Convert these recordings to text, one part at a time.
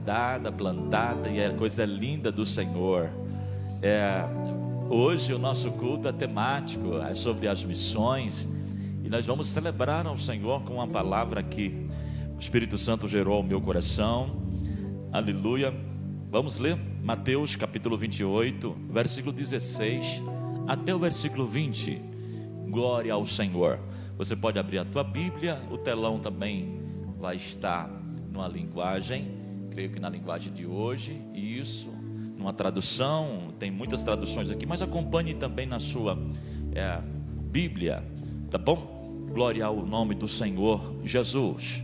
guardada, plantada, e é coisa linda do Senhor. Hoje o nosso culto é temático, é sobre as missões, e nós vamos celebrar ao Senhor com uma palavra que o Espírito Santo gerou ao meu coração. Aleluia. Vamos ler Mateus capítulo 28, versículo 16 até o versículo 20. Glória ao Senhor. Você pode abrir a tua Bíblia, o telão também vai estar numa linguagem, creio que na linguagem de hoje, isso, numa tradução, tem muitas traduções aqui, mas acompanhe também na sua Bíblia, tá bom? Glória ao nome do Senhor Jesus.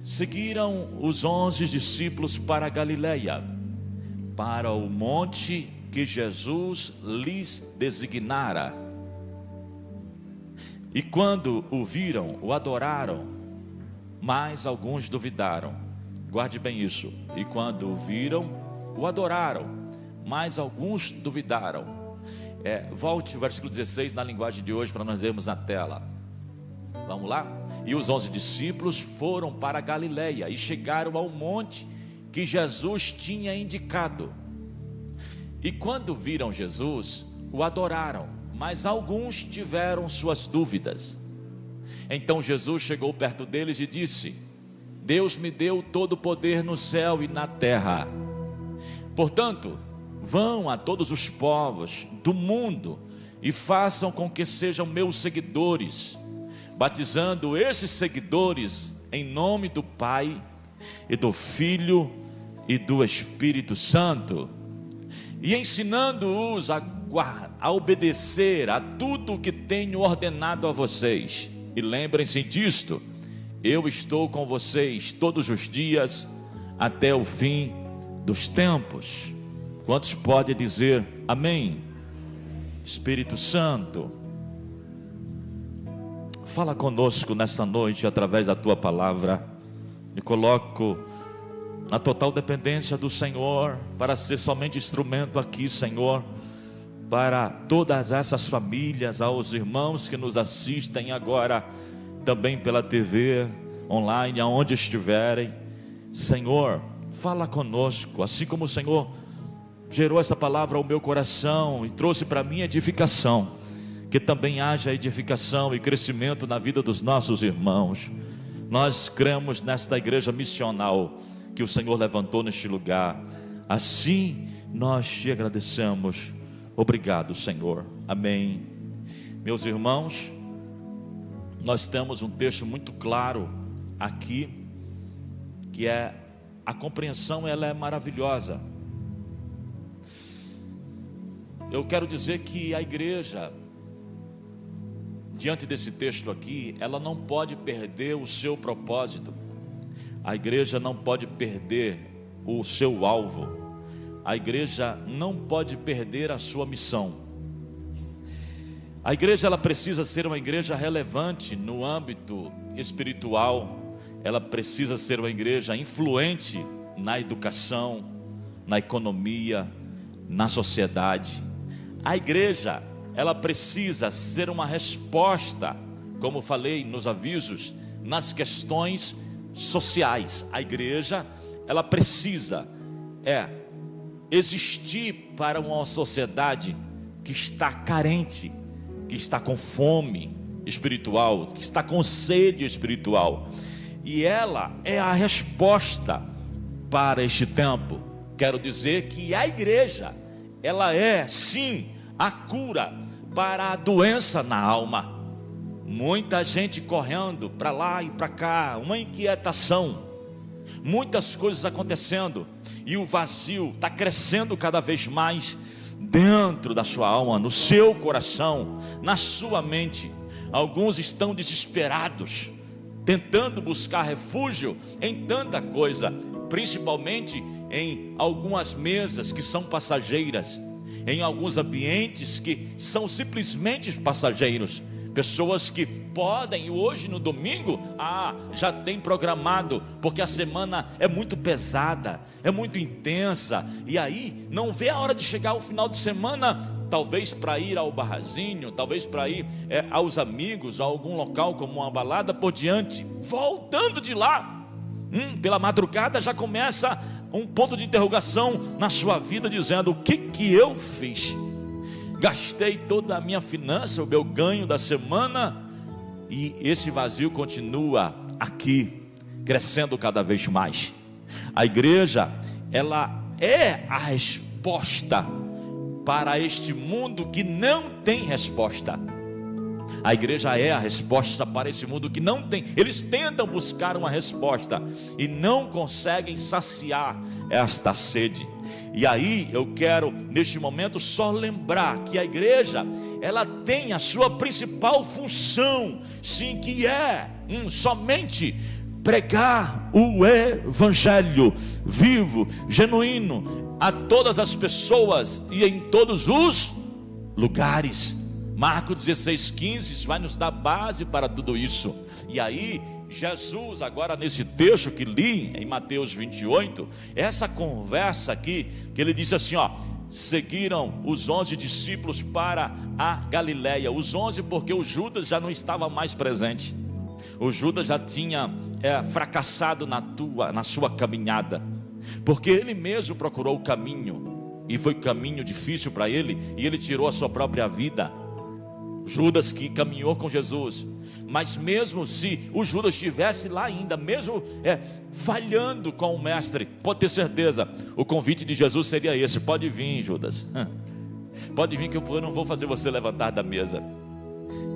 Seguiram os 11 discípulos para a Galileia, para o monte que Jesus lhes designara. E quando o viram, o adoraram, mas alguns duvidaram. Guarde bem isso. E quando o viram, o adoraram, mas alguns duvidaram. Volte o versículo 16 na linguagem de hoje para nós vermos na tela. Vamos lá? E os 11 discípulos foram para a Galileia e chegaram ao monte que Jesus tinha indicado. E quando viram Jesus, o adoraram, mas alguns tiveram suas dúvidas. Então Jesus chegou perto deles e disse: Deus me deu todo o poder no céu e na terra. Portanto, vão a todos os povos do mundo e façam com que sejam meus seguidores, batizando esses seguidores em nome do Pai e do Filho e do Espírito Santo, e ensinando-os a obedecer a tudo o que tenho ordenado a vocês. E lembrem-se disto: eu estou com vocês todos os dias até o fim dos tempos. Quantos podem dizer amém? Espírito Santo, fala conosco nessa noite através da tua palavra. Me coloco na total dependência do Senhor, para ser somente instrumento aqui, Senhor, para todas essas famílias, aos irmãos que nos assistem agora, também pela TV, online, aonde estiverem. Senhor, fala conosco, assim como o Senhor gerou essa palavra ao meu coração e trouxe para mim edificação, que também haja edificação e crescimento na vida dos nossos irmãos. Nós cremos nesta igreja missional que o Senhor levantou neste lugar. Assim nós te agradecemos. Obrigado, Senhor. Amém. Meus irmãos, nós temos um texto muito claro aqui, que é a compreensão, ela é maravilhosa. Eu quero dizer que a igreja, diante desse texto aqui, ela não pode perder o seu propósito. A igreja não pode perder o seu alvo. A igreja não pode perder a sua missão. A igreja, ela precisa ser uma igreja relevante no âmbito espiritual. Ela precisa ser uma igreja influente na educação, na economia, na sociedade. A igreja, ela precisa ser uma resposta, como falei nos avisos, nas questões sociais. A igreja, ela precisa existir para uma sociedade que está carente, que está com fome espiritual, que está com sede espiritual, e ela é a resposta para este tempo. Quero dizer que a igreja, ela é sim a cura para a doença na alma. Muita gente correndo para lá e para cá, uma inquietação, muitas coisas acontecendo, e o vazio está crescendo cada vez mais dentro da sua alma, no seu coração, na sua mente. Alguns estão desesperados, tentando buscar refúgio em tanta coisa, principalmente em algumas mesas que são passageiras, em alguns ambientes que são simplesmente passageiros. Pessoas que podem, hoje no domingo, já tem programado, porque a semana é muito pesada, é muito intensa, e aí não vê a hora de chegar ao final de semana, talvez para ir ao barrazinho, talvez para ir aos amigos, a algum local como uma balada por diante. Voltando de lá, Pela madrugada já começa um ponto de interrogação na sua vida, dizendo: o que eu fiz? Gastei toda a minha finança, o meu ganho da semana, e esse vazio continua aqui, crescendo cada vez mais. A igreja, ela é a resposta para este mundo que não tem resposta. A igreja é a resposta para esse mundo que não tem. Eles tentam buscar uma resposta e não conseguem saciar esta sede. E aí eu quero neste momento só lembrar que a igreja, ela tem a sua principal função, sim, que é somente pregar o evangelho vivo, genuíno, a todas as pessoas e em todos os lugares. Marcos 16:15 vai nos dar base para tudo isso. E aí Jesus, agora nesse texto que li em Mateus 28, essa conversa aqui, que ele disse assim, seguiram os 11 discípulos para a Galileia. Os 11 porque o Judas já não estava mais presente. O Judas já tinha fracassado na sua caminhada, porque ele mesmo procurou o caminho, e foi caminho difícil para ele, e ele tirou a sua própria vida. Judas que caminhou com Jesus, mas mesmo se o Judas estivesse lá ainda, mesmo falhando com o mestre, pode ter certeza, o convite de Jesus seria esse: pode vir, Judas, pode vir que eu não vou fazer você levantar da mesa,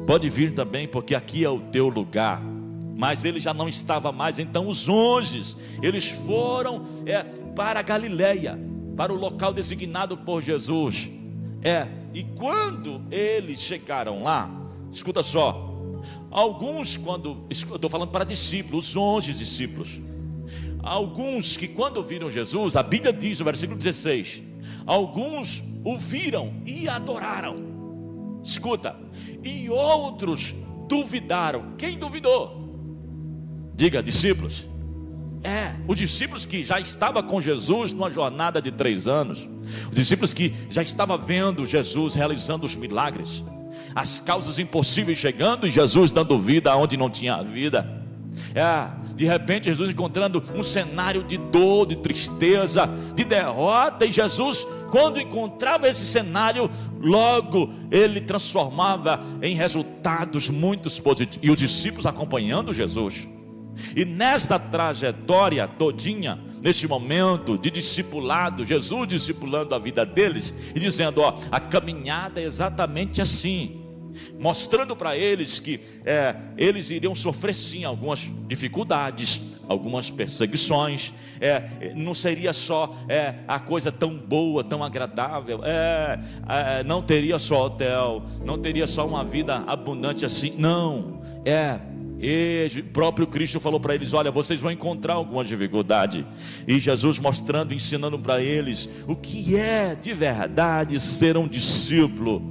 pode vir também, porque aqui é o teu lugar. Mas ele já não estava mais. Então os 11, eles foram para a Galileia, para o local designado por Jesus. E quando eles chegaram lá, escuta só, alguns, eu estou falando para discípulos, os 11 discípulos, alguns que quando viram Jesus, a Bíblia diz no versículo 16, alguns o viram e adoraram. Escuta, e outros duvidaram. Quem duvidou? Diga, discípulos. Os discípulos que já estavam com Jesus numa jornada de 3 anos, os discípulos que já estavam vendo Jesus realizando os milagres, as causas impossíveis chegando e Jesus dando vida onde não tinha vida. De repente Jesus encontrando um cenário de dor, de tristeza, de derrota, e Jesus, quando encontrava esse cenário, logo ele transformava em resultados muito positivos, e os discípulos acompanhando Jesus. E nesta trajetória todinha, neste momento de discipulado, Jesus discipulando a vida deles e dizendo: a caminhada é exatamente assim, mostrando para eles que eles iriam sofrer sim algumas dificuldades, algumas perseguições, não seria só a coisa tão boa, tão agradável, não teria só hotel, não teria só uma vida abundante assim, não, e o próprio Cristo falou para eles: olha, vocês vão encontrar alguma dificuldade. E Jesus mostrando, ensinando para eles o que é de verdade ser um discípulo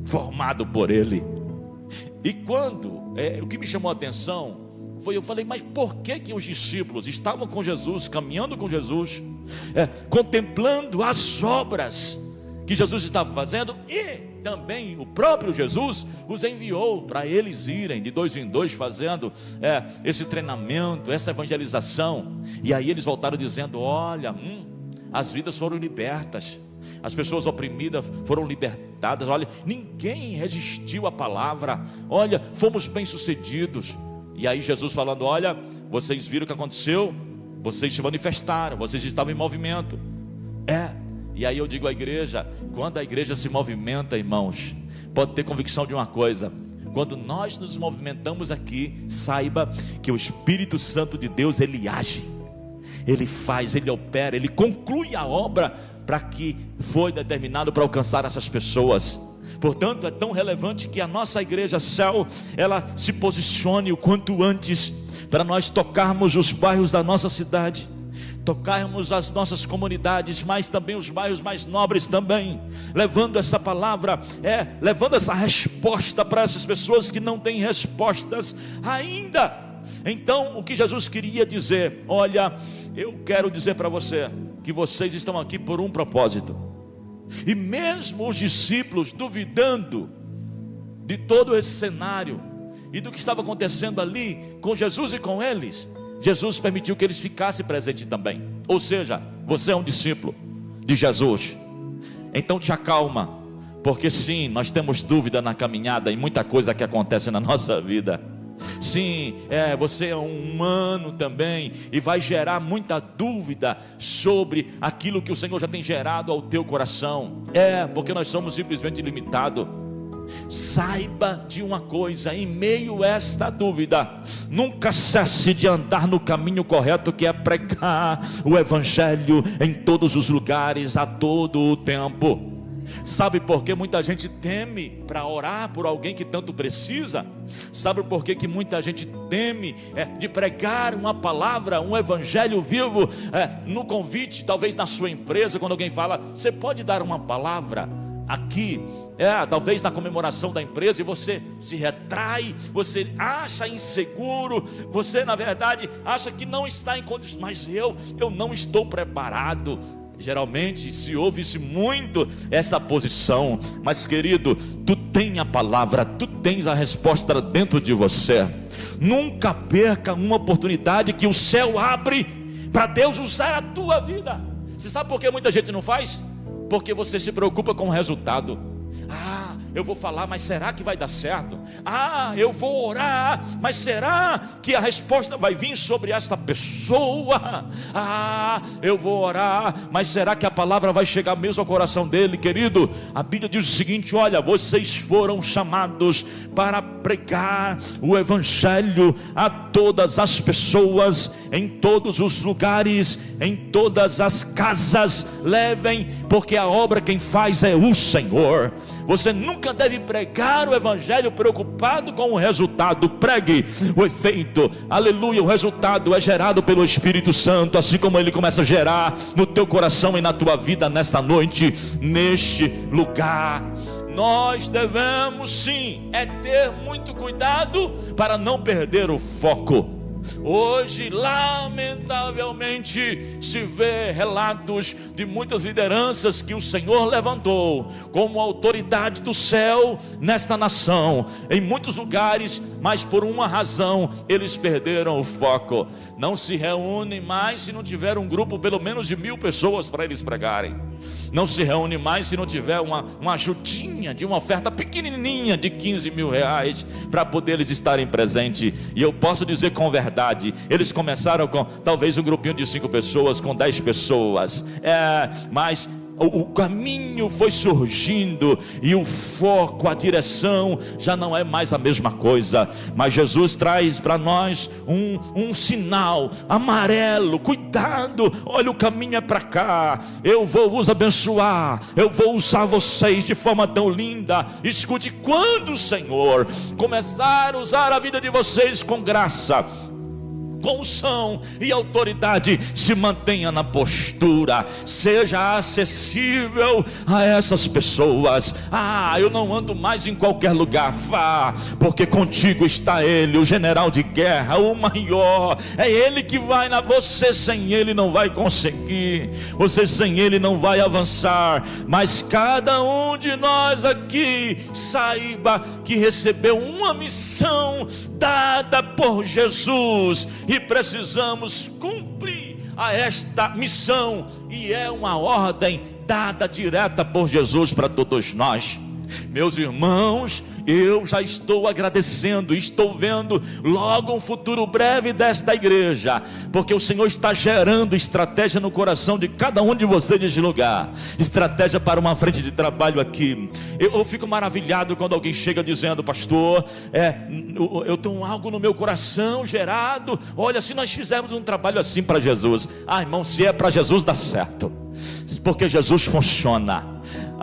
formado por Ele. E quando, o que me chamou a atenção foi, eu falei: mas por que os discípulos estavam com Jesus, caminhando com Jesus, contemplando as obras que Jesus estava fazendo, e também o próprio Jesus os enviou para eles irem de 2 em 2 fazendo esse treinamento, essa evangelização. E aí eles voltaram dizendo: olha, as vidas foram libertas, as pessoas oprimidas foram libertadas, olha, ninguém resistiu à palavra, olha, fomos bem sucedidos. E aí Jesus falando: olha, vocês viram o que aconteceu, vocês se manifestaram, vocês estavam em movimento. E aí eu digo à igreja, quando a igreja se movimenta, irmãos, pode ter convicção de uma coisa: quando nós nos movimentamos aqui, saiba que o Espírito Santo de Deus, ele age, ele faz, ele opera, ele conclui a obra para que foi determinado para alcançar essas pessoas. Portanto, é tão relevante que a nossa igreja Céu, ela se posicione o quanto antes, para nós tocarmos os bairros da nossa cidade, tocarmos as nossas comunidades, mas também os bairros mais nobres também, levando essa palavra, levando essa resposta para essas pessoas que não têm respostas ainda. Então o que Jesus queria dizer: olha, eu quero dizer para você que vocês estão aqui por um propósito. E mesmo os discípulos duvidando de todo esse cenário e do que estava acontecendo ali com Jesus e com eles, Jesus permitiu que eles ficassem presentes também. Ou seja, você é um discípulo de Jesus, então te acalma, porque sim, nós temos dúvida na caminhada em muita coisa que acontece na nossa vida. Sim, você é um humano também, e vai gerar muita dúvida sobre aquilo que o Senhor já tem gerado ao teu coração. Porque nós somos simplesmente limitados. Saiba de uma coisa: em meio a esta dúvida, nunca cesse de andar no caminho correto, que é pregar o Evangelho em todos os lugares, a todo o tempo. Sabe por que muita gente teme para orar por alguém que tanto precisa? Sabe por que muita gente teme de pregar uma palavra, um evangelho vivo, no convite, talvez na sua empresa, quando alguém fala, você pode dar uma palavra aqui? Talvez na comemoração da empresa, e você se retrai, você acha inseguro, você na verdade acha que não está em condições, mas eu não estou preparado. Geralmente se ouve-se muito essa posição, mas querido, tu tem a palavra, tu tens a resposta dentro de você. Nunca perca uma oportunidade que o céu abre para Deus usar a tua vida. Você sabe por que muita gente não faz? Porque você se preocupa com o resultado. Eu vou falar, mas será que vai dar certo? Eu vou orar, mas será que a resposta vai vir sobre esta pessoa? Eu vou orar, mas será que a palavra vai chegar mesmo ao coração dele? Querido, a Bíblia diz o seguinte: olha, vocês foram chamados para pregar o Evangelho a todas as pessoas, em todos os lugares, em todas as casas. Levem, porque a obra quem faz é o Senhor. Você nunca deve pregar o Evangelho preocupado com o resultado. Pregue o efeito, aleluia. O resultado é gerado pelo Espírito Santo, assim como ele começa a gerar no teu coração e na tua vida nesta noite, neste lugar. Nós devemos sim ter muito cuidado para não perder o foco. Hoje, lamentavelmente, se vê relatos de muitas lideranças que o Senhor levantou como autoridade do céu nesta nação, em muitos lugares, mas por uma razão, eles perderam o foco. Não se reúnem mais se não tiver um grupo pelo menos de 1000 pessoas para eles pregarem. Não se reúne mais se não tiver uma ajudinha de uma oferta pequenininha de 15 mil reais para poder eles estarem presentes. E eu posso dizer com verdade, eles começaram com talvez um grupinho de 5 pessoas, com 10 pessoas, mas o caminho foi surgindo e o foco, a direção já não é mais a mesma coisa. Mas Jesus traz para nós um sinal amarelo: cuidado, olha, o caminho é para cá, eu vou vos abençoar, eu vou usar vocês de forma tão linda. Escute, quando o Senhor começar a usar a vida de vocês com graça, com unção e autoridade, se mantenha na postura, seja acessível a essas pessoas. Eu não ando mais em qualquer lugar. Vá, porque contigo está Ele, o general de guerra, o maior. É Ele que vai você sem Ele não vai conseguir, você sem Ele não vai avançar. Mas cada um de nós aqui saiba que recebeu uma missão dada por Jesus, e precisamos cumprir a esta missão, e é uma ordem dada direta por Jesus para todos nós. Meus irmãos, eu já estou agradecendo, estou vendo logo um futuro breve desta igreja, porque o Senhor está gerando estratégia no coração de cada um de vocês neste lugar, estratégia para uma frente de trabalho aqui. Eu fico maravilhado quando alguém chega dizendo: pastor, eu tenho algo no meu coração gerado, olha, se nós fizermos um trabalho assim para Jesus. Irmão, se é para Jesus dá certo, porque Jesus funciona.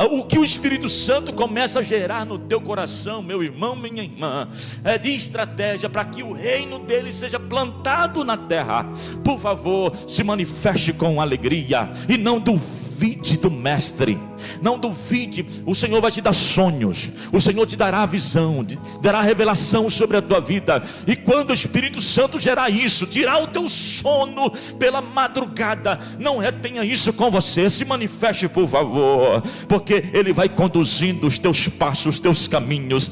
O que o Espírito Santo começa a gerar no teu coração, meu irmão, minha irmã, é de estratégia para que o reino dele seja plantado na terra. Por favor, se manifeste com alegria e não duvide do mestre. Não duvide, o Senhor vai te dar sonhos, o Senhor te dará a visão, dará a revelação sobre a tua vida. E quando o Espírito Santo gerar isso, tirar o teu sono pela madrugada, não retenha isso com você, se manifeste por favor, porque Ele vai conduzindo os teus passos, os teus caminhos.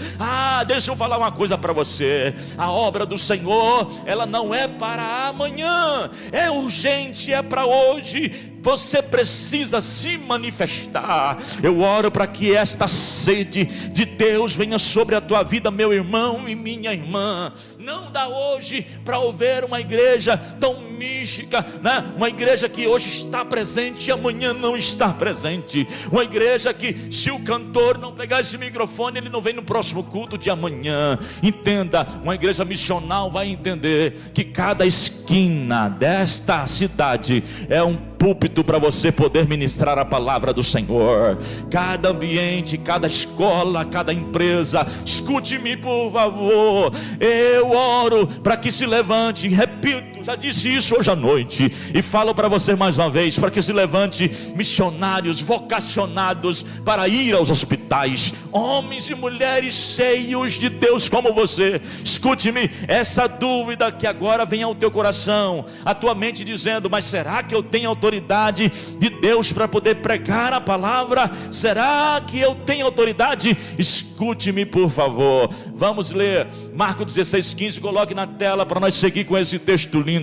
Deixa eu falar uma coisa para você: a obra do Senhor, ela não é para amanhã, é urgente, é para hoje. Você precisa se manifestar. Eu oro para que esta sede de Deus venha sobre a tua vida, meu irmão e minha irmã. Não dá hoje para ouvir uma igreja tão mística, né? Uma igreja que hoje está presente e amanhã não está presente. Uma igreja que, se o cantor não pegar esse microfone, ele não vem no próximo culto de amanhã. Entenda, uma igreja missional vai entender que cada esquina desta cidade é um púlpito para você poder ministrar a palavra do Senhor. Cada ambiente, cada escola, cada empresa, escute-me por favor. Eu oro para que se levante, repito, já disse isso hoje à noite e falo para você mais uma vez, para que se levante missionários vocacionados para ir aos hospitais, homens e mulheres cheios de Deus como você. Escute-me, essa dúvida que agora vem ao teu coração, a tua mente dizendo: mas será que eu tenho autoridade de Deus para poder pregar a palavra? Será que eu tenho autoridade? Escute-me por favor, vamos ler Marcos 16:15, coloque na tela para nós seguir com esse texto lindo.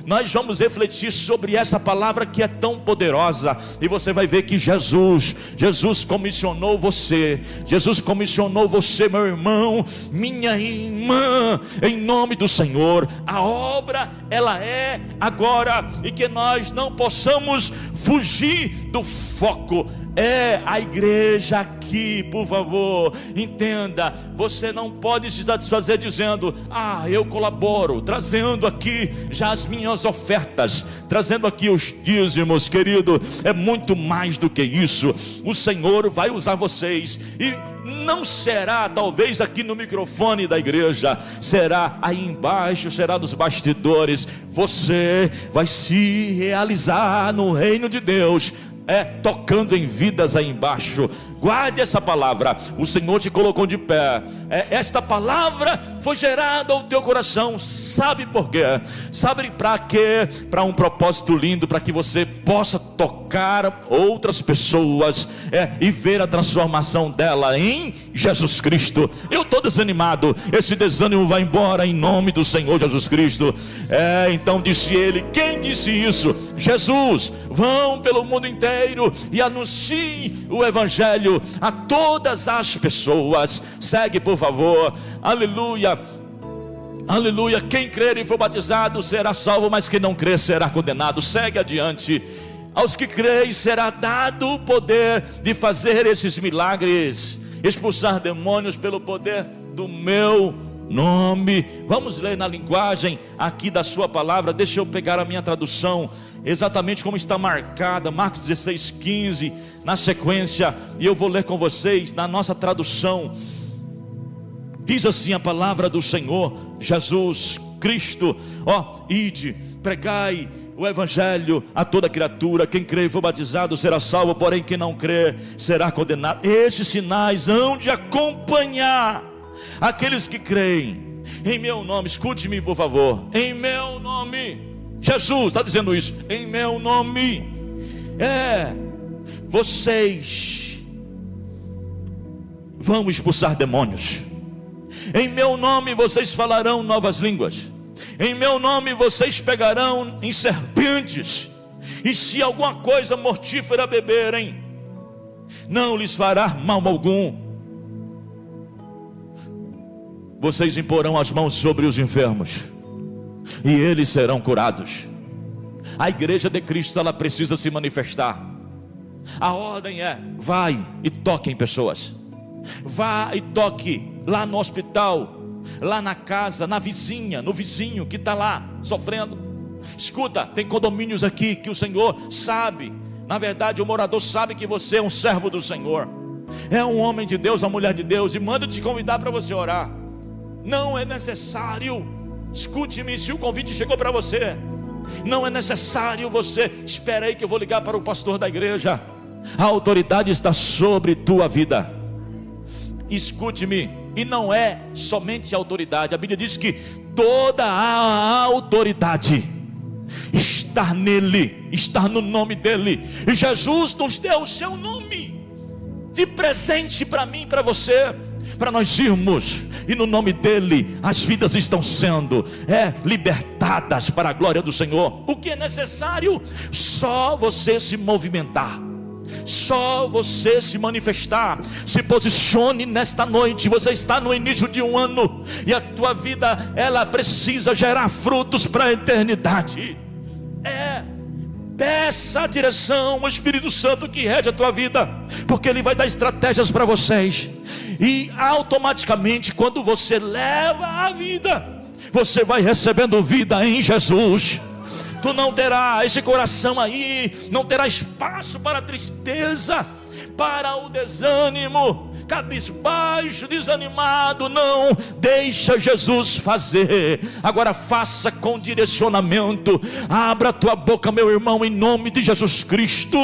Nós vamos refletir sobre essa palavra que é tão poderosa, e você vai ver que Jesus comissionou você. Jesus comissionou você, meu irmão, minha irmã, em nome do Senhor. A obra, ela é agora, e que nós não possamos fugir do foco. É a igreja aqui, por favor, entenda. Você não pode se satisfazer dizendo: eu colaboro, trazendo aqui já as minhas ofertas, trazendo aqui os dízimos. Querido, é muito mais do que isso. O Senhor vai usar vocês, e não será talvez aqui no microfone da igreja, será aí embaixo, será nos bastidores. Você vai se realizar no reino de Deus, tocando em vidas aí embaixo. Guarde essa palavra, o Senhor te colocou de pé. Esta palavra foi gerada ao teu coração. Sabe por quê? Sabe para quê? Para um propósito lindo, para que você possa tocar outras pessoas e ver a transformação dela em Jesus Cristo. Eu estou desanimado, esse desânimo vai embora em nome do Senhor Jesus Cristo. Então disse ele. Quem disse isso? Jesus. Vão pelo mundo inteiro e anunciem o evangelho a todas as pessoas. Segue por favor. Aleluia, aleluia. Quem crer e for batizado será salvo, mas quem não crer será condenado. Segue adiante. Aos que creem será dado o poder de fazer esses milagres, expulsar demônios pelo poder do meu nome. Vamos ler na linguagem aqui da sua palavra. Deixa eu pegar a minha tradução, exatamente como está marcada, Marcos 16:15, na sequência, e eu vou ler com vocês na nossa tradução. Diz assim a palavra do Senhor Jesus Cristo: ide, pregai o evangelho a toda criatura. Quem crê e for batizado será salvo, porém quem não crê será condenado. Esses sinais hão de acompanhar aqueles que creem em meu nome. Escute-me por favor. Em meu nome. Jesus está dizendo isso. Em meu nome. Vocês vão expulsar demônios. Em meu nome vocês falarão novas línguas. Em meu nome vocês pegarão em serpentes, e se alguma coisa mortífera beberem, não lhes fará mal algum. Vocês imporão as mãos sobre os enfermos, e eles serão curados. A igreja de Cristo, ela precisa se manifestar. A ordem é: vai e toque em pessoas. Vá e toque lá no hospital, lá na casa, na vizinha, no vizinho que está lá sofrendo. Escuta, tem condomínios aqui que o Senhor sabe, na verdade o morador sabe que você é um servo do Senhor, é um homem de Deus, uma mulher de Deus, e manda te convidar para você orar. Não é necessário, escute-me, se o convite chegou para você, não é necessário você: espera aí que eu vou ligar para o pastor da igreja. A autoridade está sobre tua vida. Escute-me, e não é somente a autoridade. A Bíblia diz que toda a autoridade está nele, está no nome dele. E Jesus nos deu o seu nome de presente para mim e para você, para nós irmos, e no nome dele as vidas estão sendo libertadas para a glória do Senhor. O que é necessário? Só você se movimentar, só você se manifestar. Se posicione nesta noite. Você está no início de um ano, e a tua vida, ela precisa gerar frutos para a eternidade. Peça a direção, o Espírito Santo que rege a tua vida, porque ele vai dar estratégias para vocês. E automaticamente, quando você leva a vida, você vai recebendo vida em Jesus. Tu não terá esse coração aí, não terá espaço para a tristeza, para o desânimo, cabisbaixo, desanimado. Não, deixa Jesus fazer. Agora faça com direcionamento. Abra a tua boca, meu irmão, em nome de Jesus Cristo.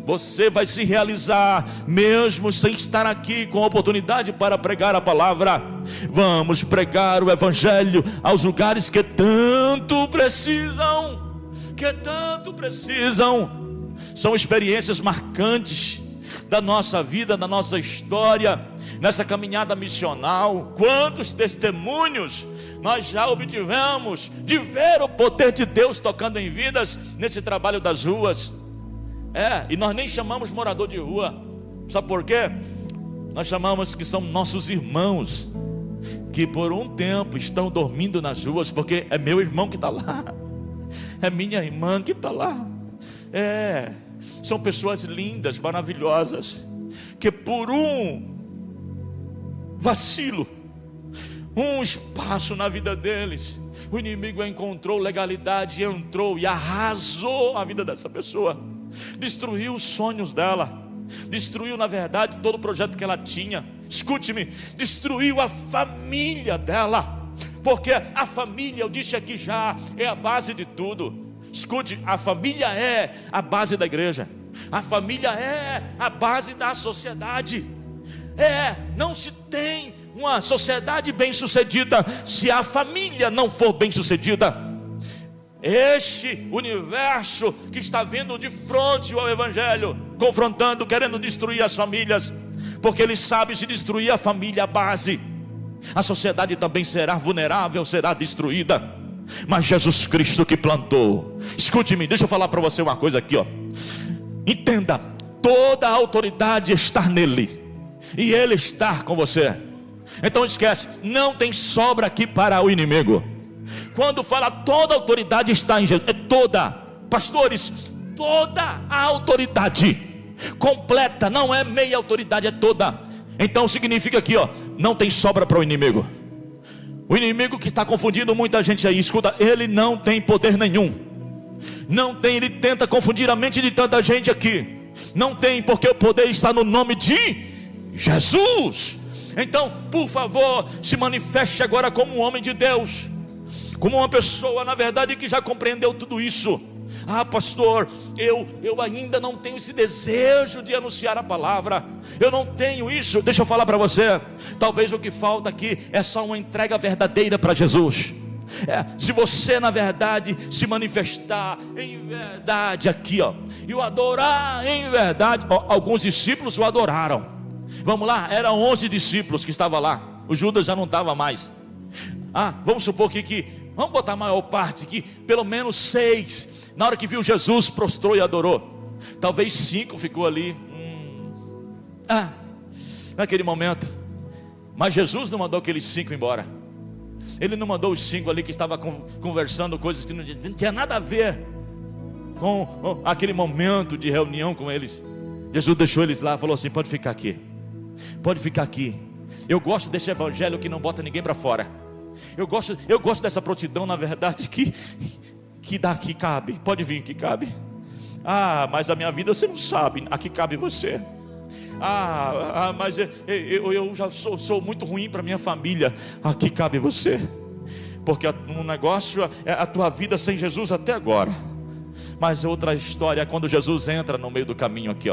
Você vai se realizar, mesmo sem estar aqui com a oportunidade para pregar a palavra. Vamos pregar o Evangelho aos lugares que tanto precisam, São experiências marcantes da nossa vida, da nossa história, nessa caminhada missional. Quantos testemunhos nós já obtivemos de ver o poder de Deus tocando em vidas nesse trabalho das ruas. E nós nem chamamos morador de rua. Sabe por quê? Nós chamamos que são nossos irmãos, que por um tempo estão dormindo nas ruas, porque é meu irmão que está lá, é minha irmã que está lá. São pessoas lindas, maravilhosas, que por um vacilo, um espaço na vida deles, o inimigo encontrou legalidade, entrou e arrasou a vida dessa pessoa, destruiu os sonhos dela, destruiu na verdade todo o projeto que ela tinha. Escute-me, destruiu a família dela, porque a família, eu disse aqui já, é a base de tudo. Escute, a família é a base da igreja, a família é a base da sociedade. Não se tem uma sociedade bem sucedida se a família não for bem sucedida. Este universo que está vindo de frente ao Evangelho, confrontando, querendo destruir as famílias, porque ele sabe, se destruir a família, a base, a sociedade também será vulnerável, será destruída. Mas Jesus Cristo que plantou. Escute-me, deixa eu falar para você uma coisa aqui, entenda, toda a autoridade está nele, e ele está com você. Então esquece, não tem sobra aqui para o inimigo. Quando fala toda a autoridade está em Jesus, é toda, pastores, toda a autoridade completa, não é meia autoridade, é toda. Então significa aqui, não tem sobra para o inimigo. O inimigo que está confundindo muita gente aí, escuta, ele não tem poder nenhum. Não tem, ele tenta confundir a mente de tanta gente aqui. Não tem, porque o poder está no nome de Jesus. Então, por favor, se manifeste agora como um homem de Deus, como uma pessoa, na verdade, que já compreendeu tudo isso. Pastor, eu ainda não tenho esse desejo de anunciar a palavra, eu não tenho isso. Deixa eu falar para você, talvez o que falta aqui é só uma entrega verdadeira para Jesus. Se você na verdade se manifestar em verdade aqui, e o adorar em verdade, alguns discípulos o adoraram. Vamos lá, eram 11 discípulos que estavam lá, o Judas já não estava mais. Vamos supor que vamos botar a maior parte aqui, pelo menos 6, na hora que viu Jesus, prostrou e adorou. Talvez 5 ficou ali, naquele momento. Mas Jesus não mandou aqueles 5 embora. Ele não mandou os 5 ali que estavam conversando coisas que não tinha nada a ver com aquele momento de reunião com eles. Jesus deixou eles lá, falou assim: pode ficar aqui, pode ficar aqui. Eu gosto desse evangelho que não bota ninguém para fora. Eu gosto dessa prontidão, na verdade, que daqui cabe. Pode vir que cabe. Mas a minha vida você não sabe, aqui cabe você. Mas eu já sou muito ruim para minha família, aqui cabe você. Porque um negócio é a tua vida sem Jesus até agora, mas outra história é quando Jesus entra no meio do caminho aqui,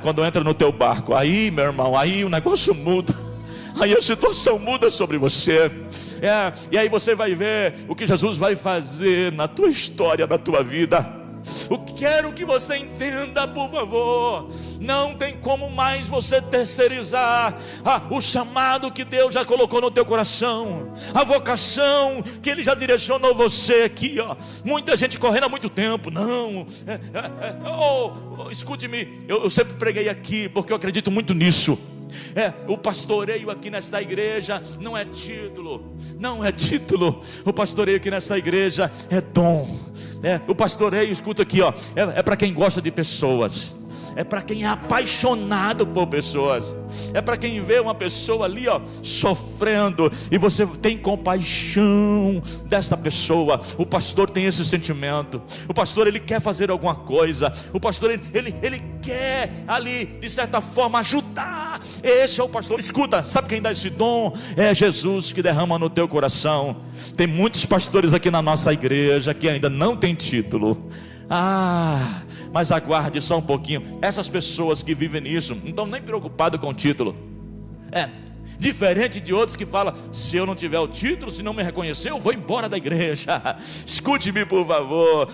Quando entra no teu barco, aí, meu irmão, aí o negócio muda, aí a situação muda sobre você. E aí você vai ver o que Jesus vai fazer na tua história, na tua vida. Eu quero que você entenda, por favor, não tem como mais você terceirizar o chamado que Deus já colocou no teu coração, a vocação que Ele já direcionou você aqui, ó. Muita gente correndo há muito tempo. Não, escute-me, eu sempre preguei aqui porque eu acredito muito nisso. O pastoreio aqui nesta igreja não é título, não é título. O pastoreio aqui nesta igreja é dom. O pastoreio, escuta aqui, ó, é para quem gosta de pessoas, é para quem é apaixonado por pessoas, é para quem vê uma pessoa ali, ó, sofrendo, e você tem compaixão dessa pessoa. O pastor tem esse sentimento. O pastor, ele quer fazer alguma coisa. O pastor, ele quer ali, de certa forma, ajudar. Esse é o pastor. Escuta, sabe quem dá esse dom? É Jesus que derrama no teu coração. Tem muitos pastores aqui na nossa igreja que ainda não tem título. Mas aguarde só um pouquinho. Essas pessoas que vivem nisso não estão nem preocupadas com o título. Diferente de outros que falam: se eu não tiver o título, se não me reconhecer, eu vou embora da igreja. Escute-me, por favor.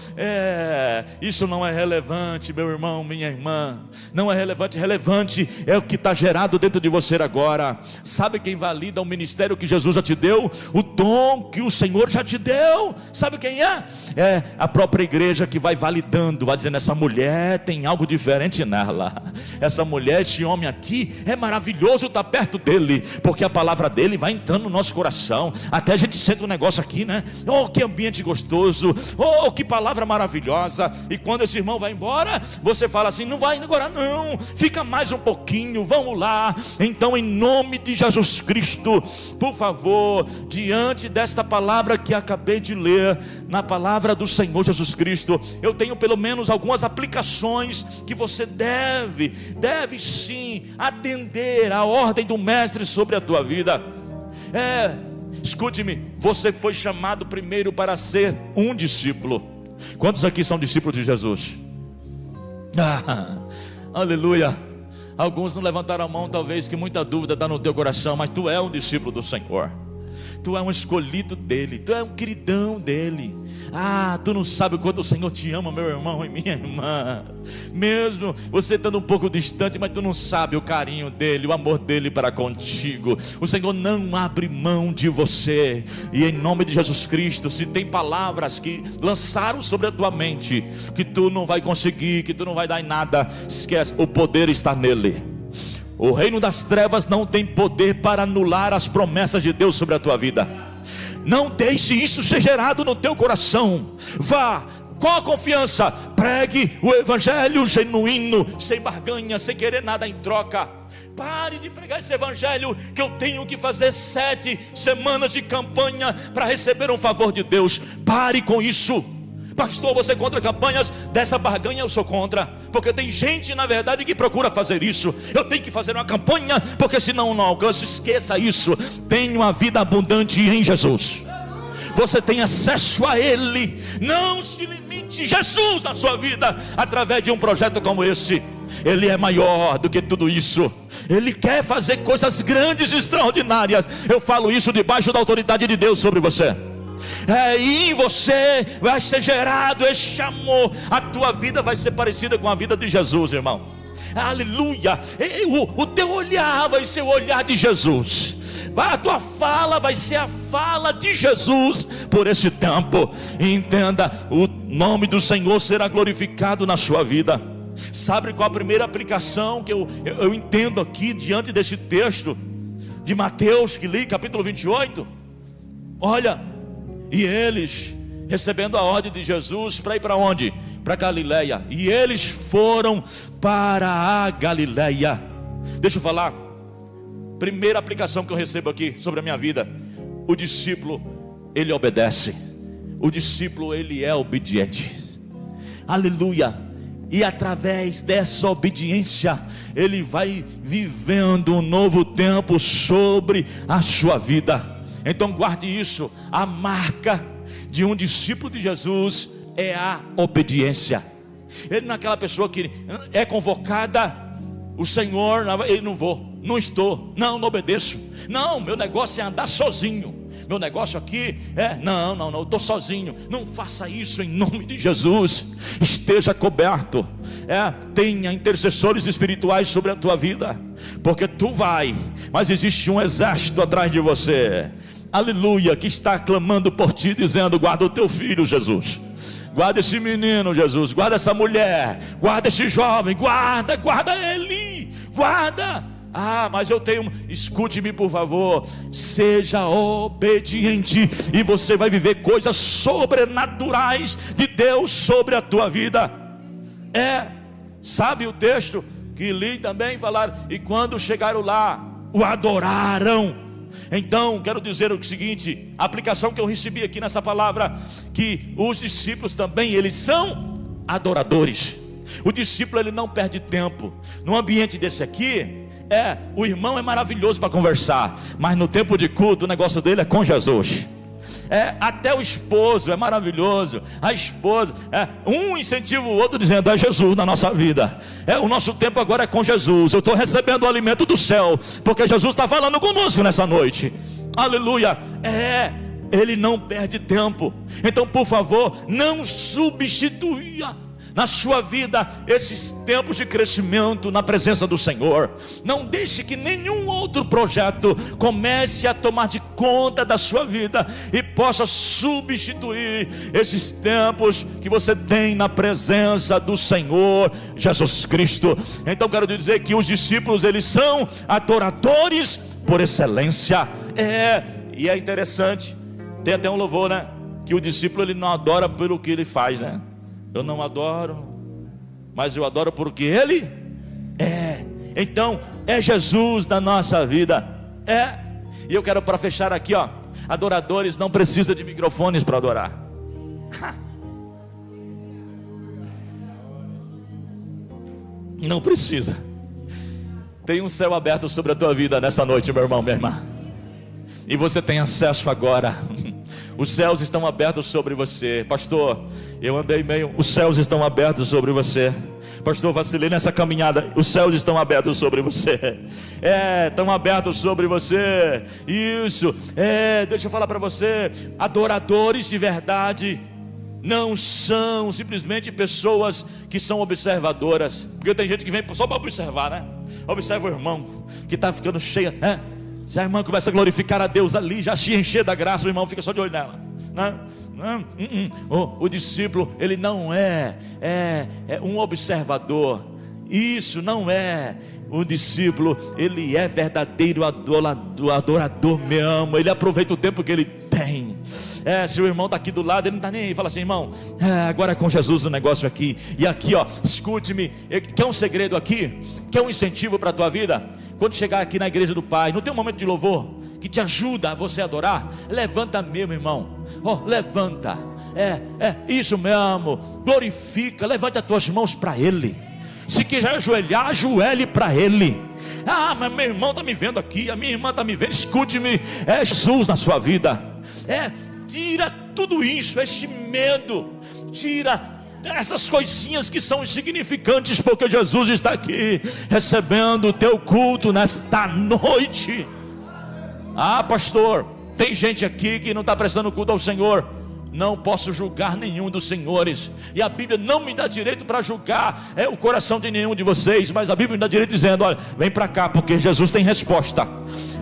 Isso não é relevante, meu irmão, minha irmã. Não é relevante. Relevante é o que está gerado dentro de você agora. Sabe quem valida o ministério que Jesus já te deu? O dom que o Senhor já te deu. Sabe quem é? É a própria igreja que vai validando, vai dizendo: essa mulher tem algo diferente nela. Essa mulher, esse homem aqui, é maravilhoso estar perto dele, porque a palavra dele vai entrando no nosso coração. Até a gente sente um negócio aqui, né? Oh, que ambiente gostoso. Oh, que palavra maravilhosa. E quando esse irmão vai embora, você fala assim: não vai agora não, fica mais um pouquinho, vamos lá. Então, em nome de Jesus Cristo, por favor, diante desta palavra que acabei de ler, na palavra do Senhor Jesus Cristo, eu tenho pelo menos algumas aplicações que você deve sim atender à ordem do mestre sobre a tua vida. Escute-me, você foi chamado primeiro para ser um discípulo. Quantos aqui são discípulos de Jesus? Aleluia. Alguns não levantaram a mão, talvez, que muita dúvida está no teu coração, mas tu é um discípulo do Senhor. Tu é um escolhido dele, tu é um queridão dele. Tu não sabe o quanto o Senhor te ama, meu irmão e minha irmã. Mesmo você estando um pouco distante, mas tu não sabe o carinho dele, o amor dele para contigo. O Senhor não abre mão de você. E em nome de Jesus Cristo, se tem palavras que lançaram sobre a tua mente, que tu não vai conseguir, que tu não vai dar em nada, esquece, o poder está nele. O reino das trevas não tem poder para anular as promessas de Deus sobre a tua vida. Não deixe isso ser gerado no teu coração. Vá com a confiança, pregue o evangelho genuíno, sem barganha, sem querer nada em troca. Pare de pregar esse evangelho que eu tenho que fazer 7 semanas de campanha para receber um favor de Deus. Pare com isso. Pastor, você é contra campanhas? Dessa barganha eu sou contra, porque tem gente na verdade que procura fazer isso. Eu tenho que fazer uma campanha, porque senão não alcanço. Esqueça isso. Tenho uma vida abundante em Jesus. Você tem acesso a Ele. Não se limite Jesus na sua vida através de um projeto como esse. Ele é maior do que tudo isso. Ele quer fazer coisas grandes e extraordinárias. Eu falo isso debaixo da autoridade de Deus sobre você. E em você vai ser gerado este amor. A tua vida vai ser parecida com a vida de Jesus, irmão. Aleluia. O teu olhar vai ser o olhar de Jesus. A tua fala vai ser a fala de Jesus por esse tempo. Entenda, o nome do Senhor será glorificado na sua vida. Sabe qual a primeira aplicação que eu entendo aqui diante desse texto de Mateus que li, capítulo 28? Olha, e eles, recebendo a ordem de Jesus para ir para onde? Para Galileia. E eles foram para a Galileia. Deixa eu falar. Primeira aplicação que eu recebo aqui sobre a minha vida: o discípulo, ele obedece. O discípulo, ele é obediente. Aleluia. E através dessa obediência, ele vai vivendo um novo tempo sobre a sua vida. Então guarde isso. A marca de um discípulo de Jesus é a obediência. Ele não é aquela pessoa que é convocada O Senhor, eu não vou, não estou, não obedeço. Não, meu negócio é andar sozinho. Meu negócio aqui não, eu estou sozinho. Não faça isso em nome de Jesus. Esteja coberto. Tenha intercessores espirituais sobre a tua vida, porque tu vai, mas existe um exército atrás de você, aleluia, que está clamando por ti, dizendo: guarda o teu filho, Jesus. Guarda esse menino, Jesus. Guarda essa mulher. Guarda esse jovem. Guarda ele. Guarda. Mas eu tenho... Escute-me, por favor. Seja obediente e você vai viver coisas sobrenaturais de Deus sobre a tua vida. Sabe o texto que li também? Falaram: e quando chegaram lá, o adoraram. Então, quero dizer o seguinte, a aplicação que eu recebi aqui nessa palavra, que os discípulos também, eles são adoradores. O discípulo, ele não perde tempo. No ambiente desse aqui, o irmão é maravilhoso para conversar, mas no tempo de culto, o negócio dele é com Jesus. Até o esposo é maravilhoso, a esposa, um incentiva o outro dizendo: é Jesus na nossa vida, o nosso tempo agora é com Jesus. Eu estou recebendo o alimento do céu, porque Jesus está falando conosco nessa noite, aleluia. Ele não perde tempo. Então, por favor, não substitua na sua vida esses tempos de crescimento na presença do Senhor. Não deixe que nenhum outro projeto comece a tomar de conta da sua vida e possa substituir esses tempos que você tem na presença do Senhor Jesus Cristo. Então quero dizer que os discípulos, eles são adoradores por excelência. E é interessante, tem até um louvor, né? Que o discípulo, ele não adora pelo que ele faz, né? Eu não adoro, mas eu adoro porque Ele é. Então, é Jesus na nossa vida. E eu quero, para fechar aqui, adoradores não precisam de microfones para adorar. Não precisa. Tem um céu aberto sobre a tua vida nessa noite, meu irmão, minha irmã. E você tem acesso agora. Os céus estão abertos sobre você. Pastor, eu andei meio... Os céus estão abertos sobre você. Pastor, vacilei nessa caminhada. Os céus estão abertos sobre você. Estão abertos sobre você. Isso. Deixa eu falar para você. Adoradores de verdade não são simplesmente pessoas que são observadoras. Porque tem gente que vem só para observar, né? Observa o irmão que está ficando cheio, Se a irmã começa a glorificar a Deus ali, já se encher da graça, o irmão fica só de olho nela. O discípulo, ele não é um observador. Isso não é. O discípulo, ele é verdadeiro adorador mesmo. Ele aproveita o tempo que ele tem. Se o irmão está aqui do lado, ele não está nem aí. Fala assim: irmão, agora é com Jesus o negócio aqui. E aqui, escute-me. Quer um segredo aqui? Quer um incentivo para a tua vida? Quando chegar aqui na igreja do Pai, não tem um momento de louvor que te ajuda a você adorar? Levanta mesmo, irmão. Levanta. Isso mesmo. Glorifica. Levante as tuas mãos para Ele. Se quiser ajoelhar, ajoelhe para Ele. Mas meu irmão está me vendo aqui, a minha irmã está me vendo. Escute-me. É Jesus na sua vida. Tira tudo isso, esse medo. Tira essas coisinhas que são insignificantes, porque Jesus está aqui recebendo o teu culto nesta noite. Pastor, tem gente aqui que não está prestando culto ao Senhor. Não posso julgar nenhum dos senhores, e a Bíblia não me dá direito para julgar o coração de nenhum de vocês, mas a Bíblia me dá direito dizendo: olha, vem para cá, porque Jesus tem resposta.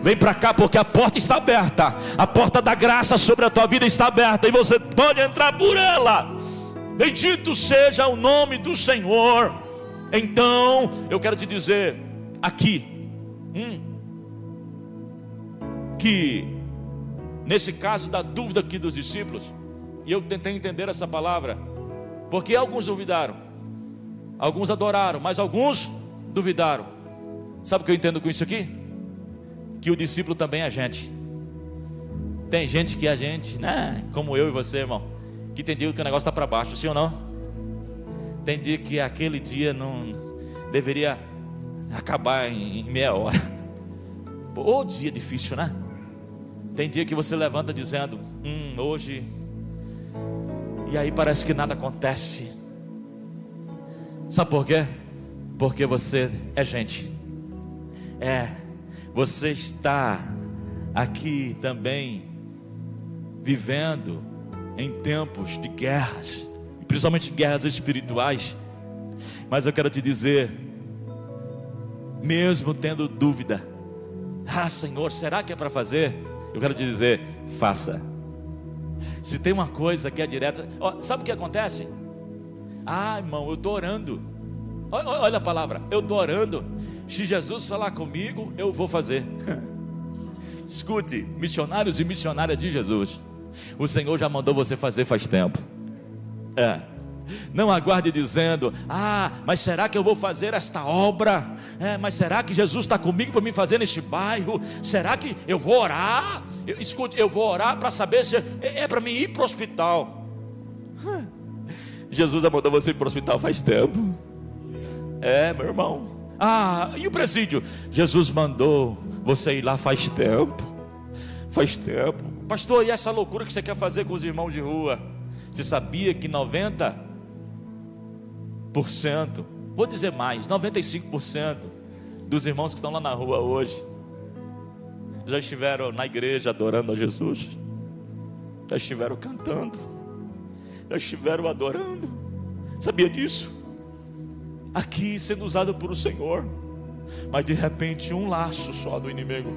Vem para cá, porque a porta está aberta. A porta da graça sobre a tua vida está aberta, e você pode entrar por ela. Bendito seja o nome do Senhor. Então, eu quero te dizer aqui, que nesse caso da dúvida aqui dos discípulos, e eu tentei entender essa palavra, porque alguns duvidaram, alguns adoraram, mas alguns duvidaram. Sabe o que eu entendo com isso aqui? Que o discípulo também é gente. Tem gente que a gente, como eu e você, irmão, que tem dia que o negócio está para baixo, sim ou não? Tem dia que aquele dia não deveria acabar em meia hora. Ô dia difícil, né? Tem dia que você levanta dizendo: hoje... E aí parece que nada acontece. Sabe por quê? Porque você é gente. Você está aqui também vivendo em tempos de guerras, principalmente guerras espirituais. Mas eu quero te dizer, mesmo tendo dúvida, Senhor, será que é para fazer? Eu quero te dizer, faça. Se tem uma coisa que é direta, sabe o que acontece? Irmão, eu estou orando. Olha a palavra, eu estou orando. Se Jesus falar comigo, eu vou fazer. Escute, missionários e missionárias de Jesus, o Senhor já mandou você fazer faz tempo. Não aguarde dizendo, mas será que eu vou fazer esta obra? Mas será que Jesus está comigo para me fazer neste bairro? Será que eu vou orar? Escute, eu vou orar para saber se é para mim ir para o hospital. Jesus já mandou você ir para o hospital faz tempo. Meu irmão. E o presídio? Jesus mandou você ir lá faz tempo. Faz tempo. Pastor, e essa loucura que você quer fazer com os irmãos de rua? Você sabia que 90%, vou dizer mais, 95% dos irmãos que estão lá na rua hoje já estiveram na igreja adorando a Jesus, já estiveram cantando, já estiveram adorando. Sabia disso? Aqui sendo usado por o Senhor. Mas de repente um laço só do inimigo,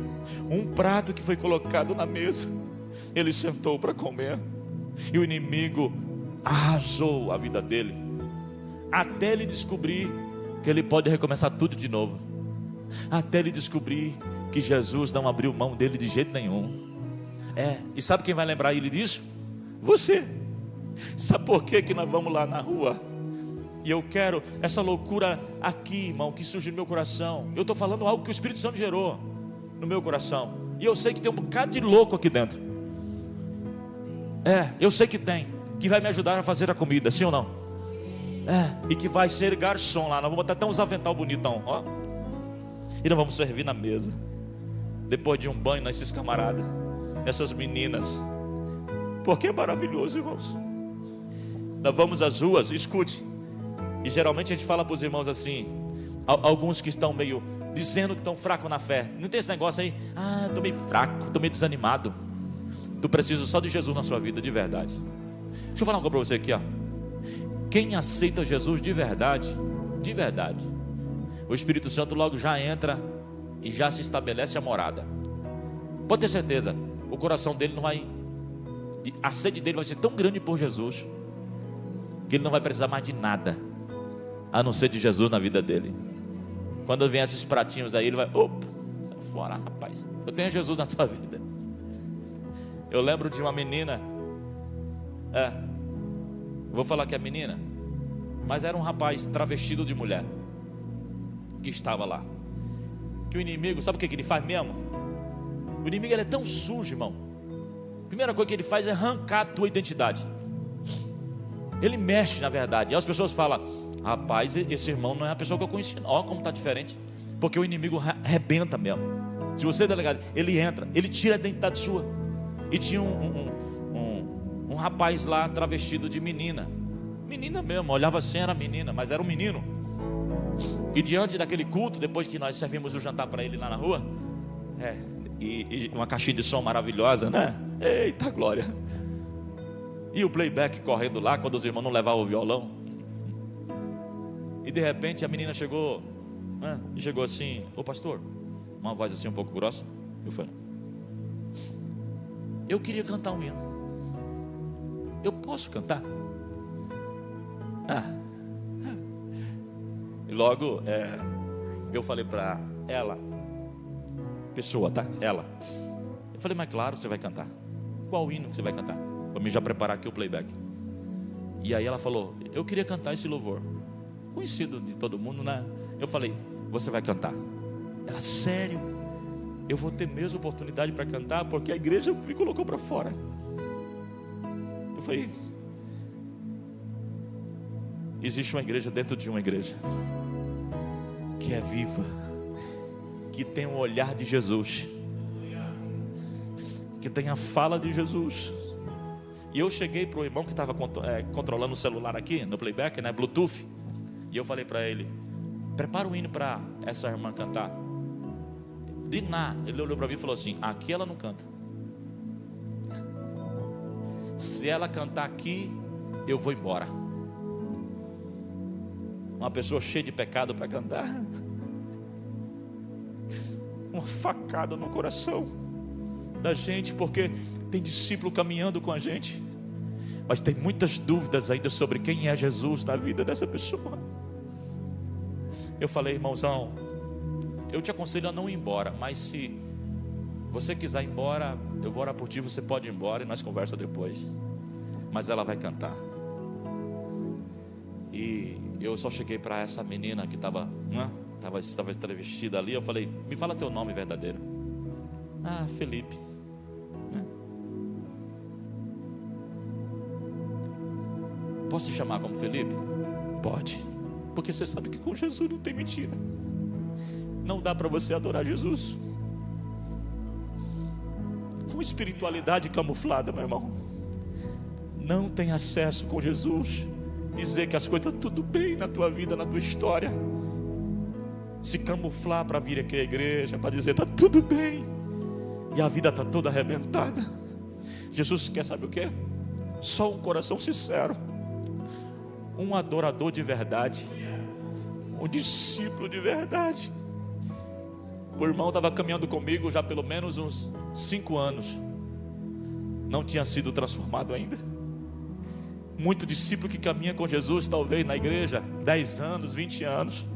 um prato que foi colocado na mesa, ele sentou para comer, e o inimigo arrasou a vida dele, até ele descobrir que ele pode recomeçar tudo de novo, até ele descobrir que Jesus não abriu mão dele de jeito nenhum. E sabe quem vai lembrar ele disso? Você. Sabe por que nós vamos lá na rua? E eu quero essa loucura aqui, irmão, que surge no meu coração. Eu estou falando algo que o Espírito Santo gerou no meu coração, e eu sei que tem um bocado de louco aqui dentro. Eu sei que tem, que vai me ajudar a fazer a comida, sim ou não? E que vai ser garçom lá. Nós vamos botar até uns avental bonitão, e nós vamos servir na mesa, depois de um banho nesses camaradas, nessas meninas. Porque é maravilhoso, irmãos. Nós vamos às ruas, escute. E geralmente a gente fala para os irmãos assim, alguns que estão meio dizendo que estão fracos na fé. Não tem esse negócio aí, estou meio fraco, estou meio desanimado. Tu precisa só de Jesus na sua vida, de verdade. Deixa eu falar uma coisa para você aqui, Quem aceita Jesus de verdade, o Espírito Santo logo já entra e já se estabelece a morada. Pode ter certeza, o coração dele não vai, a sede dele vai ser tão grande por Jesus, que ele não vai precisar mais de nada, a não ser de Jesus na vida dele. Quando vem esses pratinhos aí, ele vai, sai fora, rapaz, eu tenho Jesus na sua vida. Eu lembro de uma menina, vou falar que é menina, mas era um rapaz travestido de mulher, que estava lá, que o inimigo, sabe o que ele faz mesmo? O inimigo, ele é tão sujo, irmão. A primeira coisa que ele faz é arrancar a tua identidade. Ele mexe, na verdade, e as pessoas falam, rapaz, esse irmão não é a pessoa que eu conheci. Olha como está diferente. Porque o inimigo arrebenta mesmo. Se você é delegado, ele entra, ele tira a identidade sua. E tinha um rapaz lá travestido de menina mesmo, olhava assim, era menina, mas era um menino. E diante daquele culto, depois que nós servimos o jantar para ele lá na rua, e uma caixinha de som maravilhosa, né? Eita glória! E o playback correndo lá, quando os irmãos não levavam o violão. E de repente a menina chegou, e chegou assim, ô pastor, uma voz assim um pouco grossa. Eu falei, eu queria cantar um hino. Eu posso cantar? E logo eu falei para ela, pessoa, tá? Ela. Eu falei, mas claro, você vai cantar. Qual hino que você vai cantar? Para mim já preparar aqui o playback. E aí ela falou, eu queria cantar esse louvor, conhecido de todo mundo, né? Eu falei, você vai cantar. Ela, sério? Eu vou ter mesmo oportunidade para cantar? Porque a igreja me colocou para fora. Eu falei, existe uma igreja dentro de uma igreja, que é viva, que tem o olhar de Jesus, que tem a fala de Jesus. E eu cheguei para o irmão que estava controlando o celular aqui, no playback, né, Bluetooth. E eu falei para ele, prepara o hino para essa irmã cantar. Diná, ele olhou para mim e falou assim: aqui ela não canta. Se ela cantar aqui, eu vou embora. Uma pessoa cheia de pecado para cantar. Uma facada no coração da gente, porque tem discípulo caminhando com a gente, mas tem muitas dúvidas ainda sobre quem é Jesus na vida dessa pessoa. Eu falei: irmãozão, eu te aconselho a não ir embora, mas se você quiser ir embora, eu vou orar por ti, você pode ir embora e nós conversamos depois. Mas ela vai cantar. E eu só cheguei para essa menina que estava travestida ali. Eu falei: me fala teu nome verdadeiro. Ah, Felipe. Posso te chamar como Felipe? Pode. Porque você sabe que com Jesus não tem mentira. Não dá para você adorar Jesus com espiritualidade camuflada, meu irmão. Não tem acesso com Jesus dizer que as coisas estão tudo bem na tua vida, na tua história, se camuflar para vir aqui à igreja, para dizer está tudo bem, e a vida está toda arrebentada. Jesus quer, sabe o que? Só um coração sincero, um adorador de verdade, um discípulo de verdade. O irmão estava caminhando comigo já pelo menos uns 5 anos, não tinha sido transformado ainda. Muito discípulo que caminha com Jesus, talvez na igreja 10 anos, 20 anos,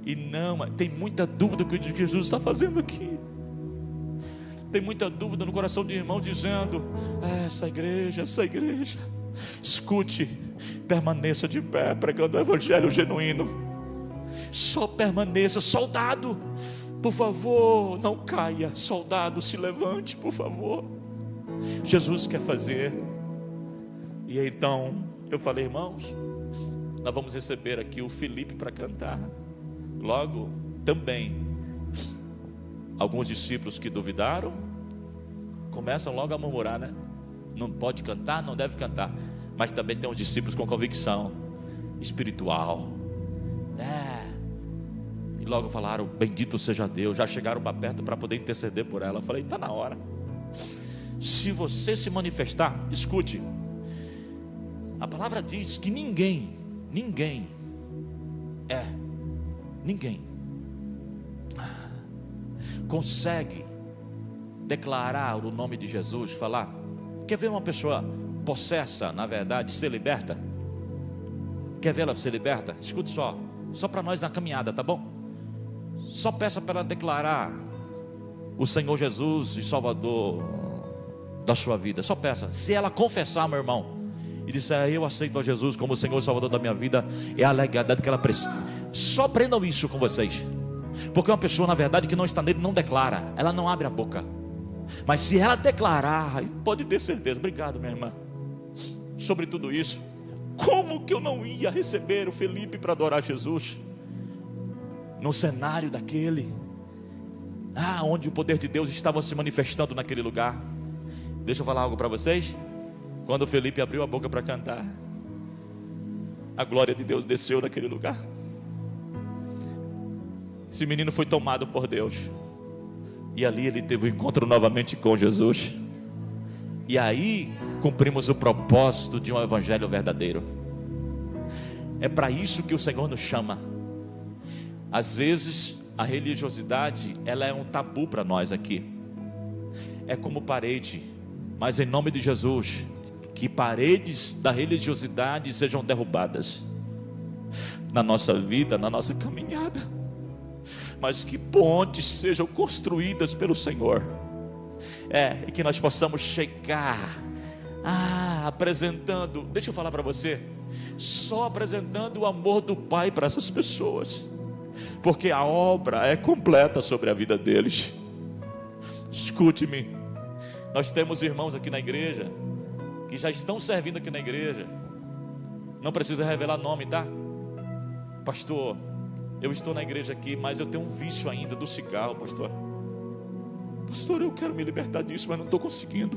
e não, tem muita dúvida do que Jesus está fazendo aqui. Tem muita dúvida no coração de irmão, dizendo: essa igreja. Escute, permaneça de pé, pregando o evangelho genuíno. Só permaneça. Soldado, por favor, não caia. Soldado, se levante, por favor. Jesus quer fazer. E então eu falei: irmãos, nós vamos receber aqui o Felipe para cantar. Logo também alguns discípulos que duvidaram começam logo a murmurar, né? Não pode cantar, não deve cantar. Mas também tem uns discípulos com convicção espiritual, e logo falaram: bendito seja Deus. Já chegaram para perto para poder interceder por ela. Eu falei: está na hora. Se você se manifestar, escute, a palavra diz que ninguém consegue declarar o nome de Jesus, falar. Quer ver uma pessoa possessa, na verdade, ser liberta? Quer ver ela ser liberta? Escute só para nós na caminhada, tá bom? Só peça para ela declarar o Senhor Jesus e Salvador da sua vida. Só peça. Se ela confessar, meu irmão, e disser: eu aceito a Jesus como o Senhor e Salvador da minha vida, é a alegria que ela precisa. Só aprendam isso com vocês, porque uma pessoa, na verdade, que não está nele, não declara, ela não abre a boca. Mas se ela declarar, pode ter certeza. Obrigado, minha irmã, sobre tudo isso. Como que eu não ia receber o Felipe para adorar Jesus no cenário daquele, onde o poder de Deus estava se manifestando naquele lugar? Deixa eu falar algo para vocês. Quando o Felipe abriu a boca para cantar, a glória de Deus desceu naquele lugar. Esse menino foi tomado por Deus, e ali ele teve um encontro novamente com Jesus. E aí cumprimos o propósito de um evangelho verdadeiro. É para isso que o Senhor nos chama. Às vezes a religiosidade, ela é um tabu para nós aqui. É como parede. Mas em nome de Jesus, que paredes da religiosidade sejam derrubadas na nossa vida, na nossa caminhada, mas que pontes sejam construídas pelo Senhor. E que nós possamos chegar apresentando, deixa eu falar para você, só apresentando o amor do Pai para essas pessoas, porque a obra é completa sobre a vida deles. Escute-me, nós temos irmãos aqui na igreja que já estão servindo aqui na igreja. Não precisa revelar nome, tá? Pastor, eu estou na igreja aqui, mas eu tenho um vício ainda do cigarro, pastor. Pastor, eu quero me libertar disso, mas não estou conseguindo.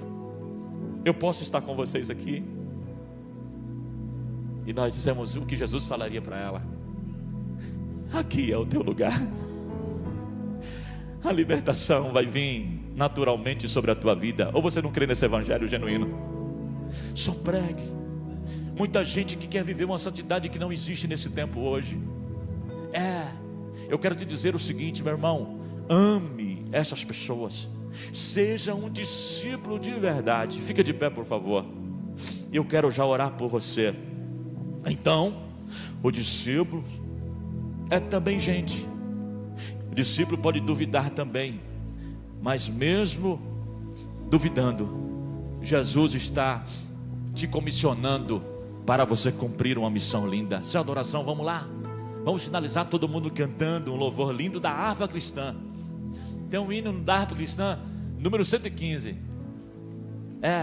Eu posso estar com vocês aqui? E nós dissemos o que Jesus falaria para ela. aqui é o teu lugar. A libertação vai vir naturalmente sobre a tua vida. Ou você não crê nesse evangelho genuíno? Só pregue. Muita gente que quer viver uma santidade que não existe nesse tempo hoje. Eu quero te dizer o seguinte, meu irmão: ame essas pessoas, seja um discípulo de verdade. Fica de pé, por favor. Eu quero já orar por você. Então, o discípulo é também gente. O discípulo pode duvidar também, mas mesmo duvidando, Jesus está te comissionando para você cumprir uma missão linda. Essa adoração, vamos lá. Vamos finalizar todo mundo cantando um louvor lindo da harpa cristã. Tem um hino da harpa cristã, número 115.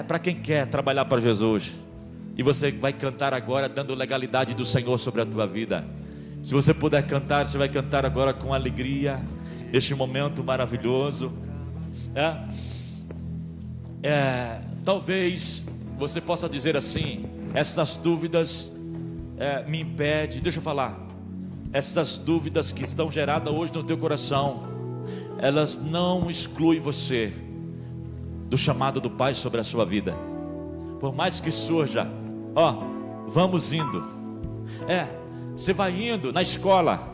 Para quem quer trabalhar para Jesus. E você vai cantar agora dando legalidade do Senhor sobre a tua vida. Se você puder cantar, você vai cantar agora com alegria este momento maravilhoso. Talvez você possa dizer assim: essas dúvidas me impedem. Deixa eu falar. Essas dúvidas que estão geradas hoje no teu coração, elas não excluem você do chamado do Pai sobre a sua vida. Por mais que surja, vamos indo. Você vai indo na escola,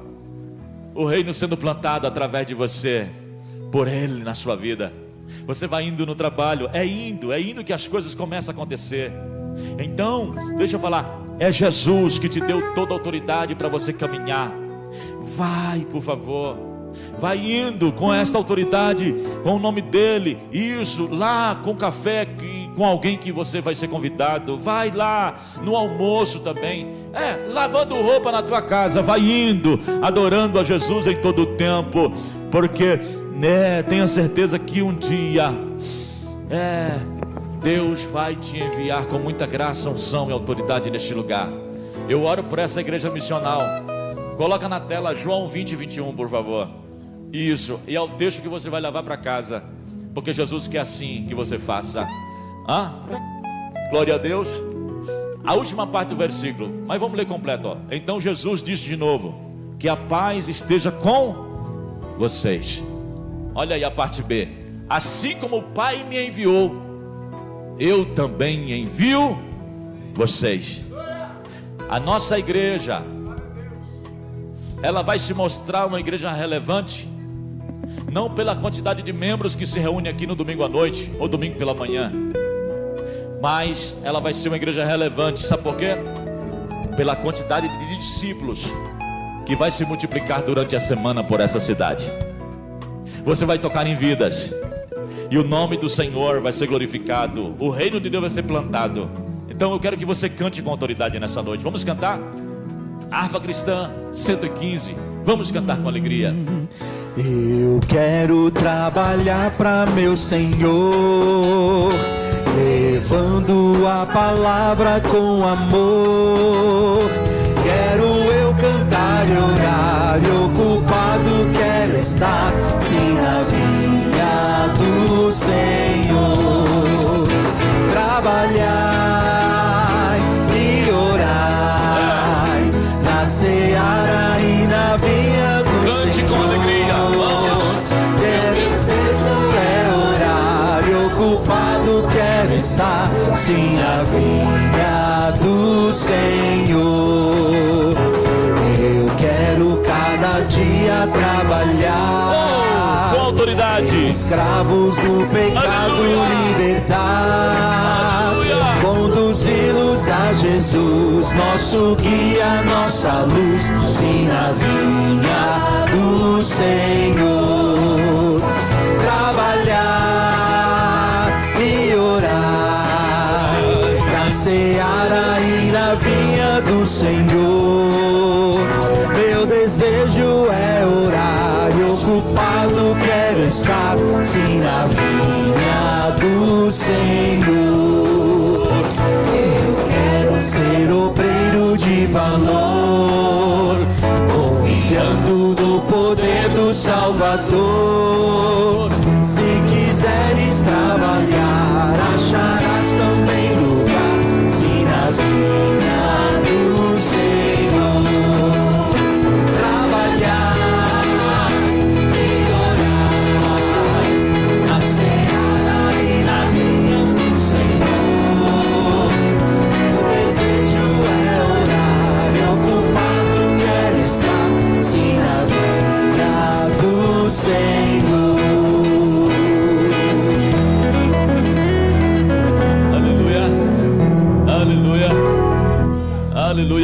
o reino sendo plantado através de você, por Ele na sua vida. Você vai indo no trabalho, é indo que as coisas começam a acontecer. Então, deixa eu falar, é Jesus que te deu toda a autoridade para você caminhar. Vai, por favor, vai indo com esta autoridade, com o nome dele. Isso, lá com café, com alguém que você vai ser convidado. Vai lá no almoço também. Lavando roupa na tua casa. Vai indo, adorando a Jesus em todo o tempo. Porque tenha certeza que um dia Deus vai te enviar com muita graça, unção e autoridade neste lugar. Eu oro por essa igreja missional. Coloca na tela João 20, 21, por favor. Isso, e é o texto que você vai levar para casa, porque Jesus quer assim que você faça. Glória a Deus. A última parte do versículo, mas vamos ler completo. Então Jesus disse de novo: que a paz esteja com vocês. Olha aí a parte B. Assim como o Pai me enviou, eu também envio vocês. A nossa igreja, ela vai se mostrar uma igreja relevante, não pela quantidade de membros que se reúne aqui no domingo à noite ou domingo pela manhã, mas ela vai ser uma igreja relevante. Sabe por quê? Pela quantidade de discípulos que vai se multiplicar durante a semana por essa cidade. Você vai tocar em vidas, e o nome do Senhor vai ser glorificado. O reino de Deus vai ser plantado. Então eu quero que você cante com autoridade nessa noite. Vamos cantar? Harpa cristã 115. Vamos cantar com alegria. Eu quero trabalhar para meu Senhor, levando a palavra com amor. Quero eu cantar e orar, e ocupado quero estar, sim, na vinha do Senhor. Trabalhar e orar na seara e na vinha do Senhor. Cante com alegria, vamos. Meu desejo é orar, e ocupado quero estar, sim, na vinha do Senhor. Eu quero cada dia trabalhar, com autoridade, escravos do pecado, aleluia, libertar, aleluia, conduzi-los a Jesus, nosso guia, nossa luz, sim, na vinha do Senhor. Trabalhar e orar na seara e na vinha do Senhor. Meu desejo é orar, e ocupado quero estar, sim, na vinha do Senhor. Eu quero ser obreiro de valor, confiando no poder do Salvador. Se quiseres trabalhar, acharás também lugar, sim, na vinha do Senhor. Trabalhar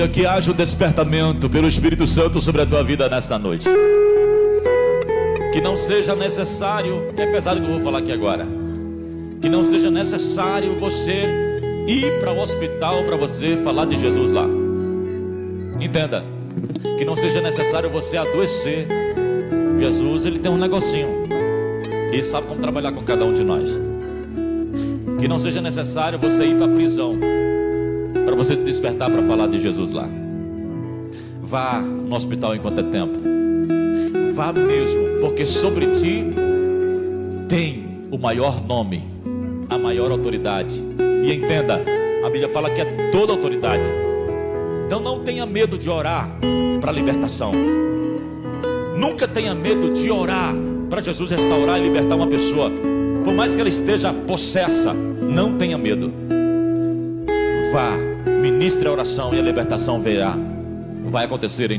Aleluia, que haja um despertamento pelo Espírito Santo sobre a tua vida nesta noite. Que não seja necessário, é pesado que eu vou falar aqui agora, que não seja necessário você ir para o hospital para você falar de Jesus lá. Entenda, que não seja necessário você adoecer. Jesus, ele tem um negocinho, ele sabe como trabalhar com cada um de nós. Que não seja necessário você ir para a prisão para você te despertar para falar de Jesus lá. Vá no hospital enquanto é tempo. Vá mesmo, porque sobre ti tem o maior nome, a maior autoridade. E entenda, a Bíblia fala que é toda autoridade. Então não tenha medo de orar para libertação. Nunca tenha medo de orar para Jesus restaurar e libertar uma pessoa. Por mais que ela esteja possessa, não tenha medo. Vá, ministre a oração e a libertação virá. Vai acontecer em